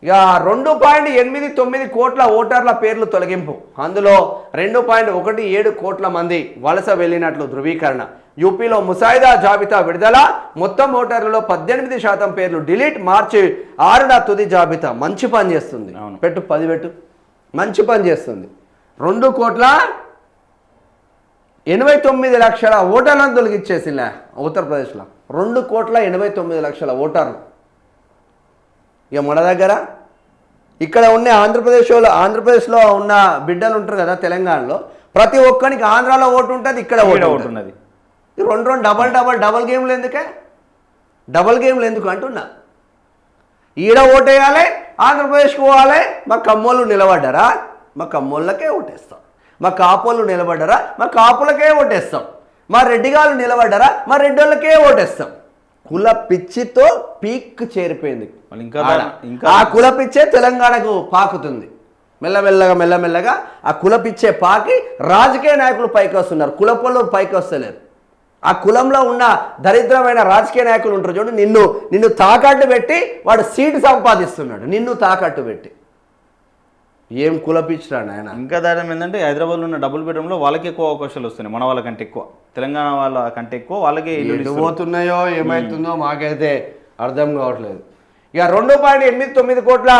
ఇక 2.89 కోట్ల ఓటర్ల పేర్లు తొలగింపు, అందులో 2.17 కోట్ల మంది వలస వెళ్ళినట్లు ధృవీకరణ. యూపీలో ముసాయిదా జాబితా విడుదల, మొత్తం ఓటర్లలో 18% పేర్లు డిలీట్, మార్చి 6న తుది జాబితా. మంచి పని చేస్తుంది, పెట్టు 10 పెట్టు, మంచి పని చేస్తుంది. 2,89,00,000 ఓటర్లను తొలగించేసిందా ఉత్తరప్రదేశ్లో. 2,89,00,000 ఓటర్లు. ఇక మన దగ్గర ఇక్కడ ఉన్న ఆంధ్రప్రదేశ్లో ఉన్న బిడ్డలు ఉంటారు కదా తెలంగాణలో, ప్రతి ఒక్కరికి ఆంధ్రాలో ఓటు ఉంటుంది, ఇక్కడ ఓటు ఉన్నది. రెండు డబల్ గేమ్లు ఎందుకే? డబల్ గేమ్లు ఎందుకు అంటున్నా. ఈడ ఓటేయాలి, ఆంధ్రప్రదేశ్కి పోవాలి. మా కమ్మోళ్ళు నిలబడ్డారా, మా కమ్మోళ్ళకే ఓటేస్తాం. మా కాపోళ్ళు నిలబడ్డారా, మా కాపులకే ఓటేస్తాం. మా రెడ్డిగాళ్ళు నిలబడ్డారా, మా రెడ్డోళ్ళకే ఓటేస్తాం. కుల పిచ్చితో పీక్ చేరిపోయింది. ఆ కుల పిచ్చే తెలంగాణకు పాకుతుంది. మెల్లమెల్లగా ఆ కుల పిచ్చే పాకి రాజకీయ నాయకులు పైకి వస్తున్నారు, కులపొళ్ళు పైకి వస్తలేరు. ఆ కులంలో ఉన్న దరిద్రమైన రాజకీయ నాయకులు ఉంటారు చూడు, నిన్ను తాకట్టు పెట్టి వాడు సీటు సంపాదిస్తున్నాడు, నిన్ను తాకట్టు పెట్టి. ఏం కులపిచ్చిరా నాయన. ఇంకా దారుణం ఏంటంటే హైదరాబాద్లో ఉన్న డబుల్ బెడ్రూమ్లో వాళ్ళకి ఎక్కువ అవకాశాలు వస్తున్నాయి, మన వాళ్ళకంటే ఎక్కువ, తెలంగాణ వాళ్ళ కంటే ఎక్కువ వాళ్ళకే పోతున్నాయో ఏమవుతుందో మాకైతే అర్థం కావట్లేదు. ఇక 2.89 కోట్ల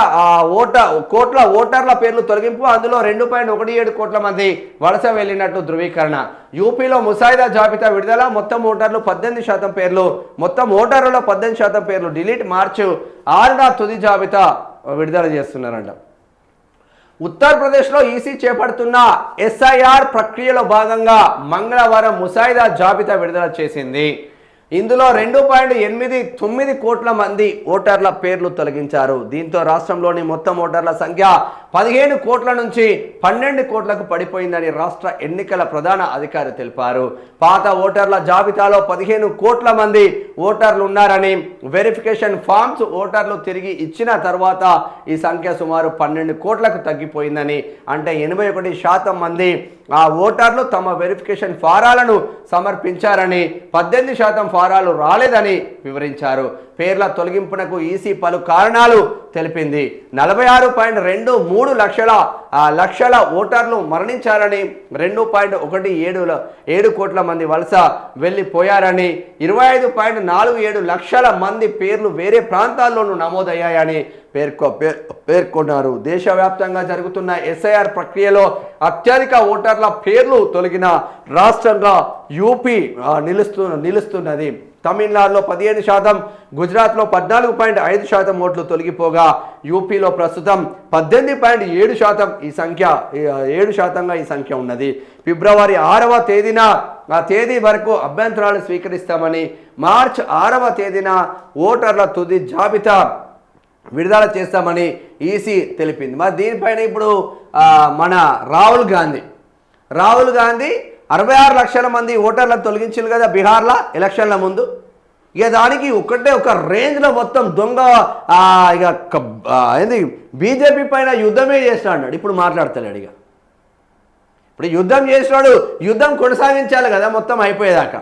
ఓటర్ల పేర్లు తొలగింపు, అందులో 2.17 కోట్ల మంది వలస వెళ్ళినట్టు ధృవీకరణ. యూపీలో ముసాయిదా జాబితా విడుదల, మొత్తం ఓటర్లు 18% పేర్లు, మొత్తం ఓటర్లలో 18% పేర్లు డిలీట్, మార్చి 6న తుది జాబితా విడుదల చేస్తున్నారంట. ఉత్తరప్రదేశ్లో ఈసీ చేపడుతున్న ఎస్ఐఆర్ ప్రక్రియలో భాగంగా మంగళవారం ముసాయిదా జాబితా విడుదల చేసింది. ఇందులో 2.89 కోట్ల మంది ఓటర్ల పేర్లు తొలగించారు. దీంతో రాష్ట్రంలోని మొత్తం ఓటర్ల సంఖ్య 15 కోట్ల నుంచి 12 కోట్లకు పడిపోయిందని రాష్ట్ర ఎన్నికల ప్రధాన అధికారి తెలిపారు. పాత ఓటర్ల జాబితాలో 15 కోట్ల మంది ఓటర్లు ఉన్నారని, వెరిఫికేషన్ ఫామ్స్ ఓటర్లు తిరిగి ఇచ్చిన తర్వాత ఈ సంఖ్య సుమారు 12 కోట్లకు తగ్గిపోయిందని, అంటే 81% మంది ఆ ఓటర్లు తమ వెరిఫికేషన్ ఫారాలను సమర్పించారని, 18% ఫారాలు రాలేదని వివరించారు. పేర్ల తొలగింపునకు ఈసీ పలు కారణాలు తెలిపింది. 46.23 లక్షల ఓటర్లు మరణించారని, 2.17 కోట్ల మంది వలస వెళ్ళిపోయారని, 25.47 లక్షల మంది పేర్లు వేరే ప్రాంతాల్లోనూ నమోదయ్యాయని పేర్కొన్నారు. దేశవ్యాప్తంగా జరుగుతున్న ఎస్ఐఆర్ ప్రక్రియలో అత్యధిక ఓటర్ల పేర్లు తొలగిన రాష్ట్రంగా యూపీ నిలుస్తున్నది. తమిళనాడులో 15%, గుజరాత్లో 14.5% ఓట్లు తొలగిపోగా యూపీలో ప్రస్తుతం 18.7% ఈ సంఖ్య ఉన్నది. ఫిబ్రవరి 6వ తేదీ వరకు అభ్యంతరాలు స్వీకరిస్తామని, మార్చి 6వ తేదీన ఓటర్ల తుది జాబితా విడుదల చేస్తామని ఈసీ తెలిపింది. మరి దీనిపైన ఇప్పుడు మన రాహుల్ గాంధీ 66 లక్షల మంది ఓటర్లను తొలగించారు కదా బీహార్లో ఎలక్షన్ల ముందు. ఇక దానికి ఒక రేంజ్లో మొత్తం దొంగ ఏంది బీజేపీ పైన యుద్ధమే చేసినాడు. ఇప్పుడు మాట్లాడతలేడు. ఇక ఇప్పుడు యుద్ధం చేసినాడు, యుద్ధం కొనసాగించాలి కదా మొత్తం అయిపోయేదాకా.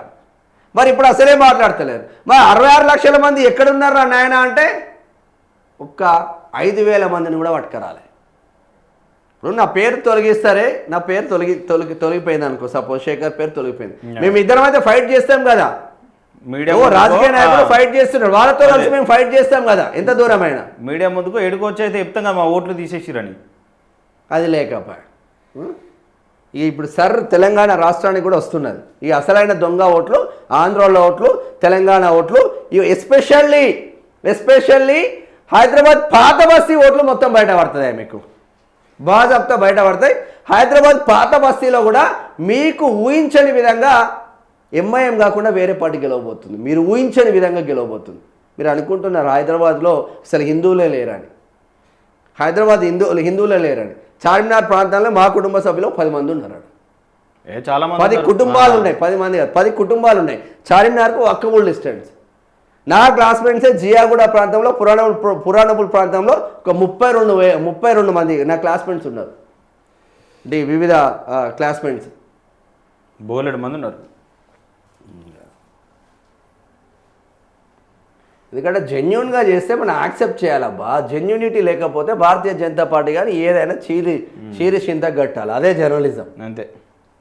మరి ఇప్పుడు అసలే మాట్లాడతలేరు. మరి 66 లక్షల మంది ఎక్కడున్నారు నాయన అంటే ఒక్క 5,000 మందిని కూడా పట్టుకురాలి. ఇప్పుడు నా పేరు తొలగిస్తారే, నా పేరు తొలగిపోయింది అనుకో, సపోజ్ శేఖర్ పేరు తొలగిపోయింది, మేము ఇద్దరం అయితే ఫైట్ చేస్తాం కదా, రాజకీయ నాయకులు ఫైట్ చేస్తున్నారు, వాళ్ళతో కలిసి మేము ఫైట్ చేస్తాం కదా, ఎంత దూరమైనా. మీడియా ముందుకు ఎడుకొచ్చి అయితే చెప్తాం కదా మా ఓట్లు తీసేసిరని, అది లేకపోయా. ఇప్పుడు తెలంగాణ రాష్ట్రానికి కూడా వస్తున్నది ఈ అసలైన దొంగ ఓట్లు, ఆంధ్రాలో ఓట్లు, తెలంగాణ ఓట్లు, ఎస్పెషల్లీ హైదరాబాద్ పాత బస్తీ ఓట్లు మొత్తం బయట పడుతుంది. మీకు బాజాబ్తా బయట పడతాయి. హైదరాబాద్ పాత బస్తీలో కూడా మీకు ఊహించని విధంగా ఎంఐఎం కాకుండా వేరే పార్టీ గెలవబోతుంది. మీరు ఊహించని విధంగా గెలవబోతుంది. మీరు అనుకుంటున్నారు హైదరాబాద్లో అసలు హిందువులే లేరని. హిందువులే లేరని. చార్మినార్ ప్రాంతంలో మా కుటుంబ సభ్యులు 10 మంది ఉన్నారు. చాలా 10 కుటుంబాలు ఉన్నాయి, 10 మంది కాదు, 10 కుటుంబాలు ఉన్నాయి. చార్మినార్కు వాకబుల్ డిస్టెన్స్. నా క్లాస్మేట్సే జియాగూడ ప్రాంతంలో, పురాణపుల్ ప్రాంతంలో ఒక 32 మంది నా క్లాస్మేట్స్ ఉన్నారు. వివిధ క్లాస్మేట్స్ బోలెడు మంది ఉన్నారు. ఎందుకంటే జెన్యున్గా చేస్తే మనం యాక్సెప్ట్ చేయాలబ్బా. జెన్యునిటీ లేకపోతే భారతీయ జనతా పార్టీ కానీ ఏదైనా చీరి చింత కట్టాలి. అదే జర్నలిజం. అంతే.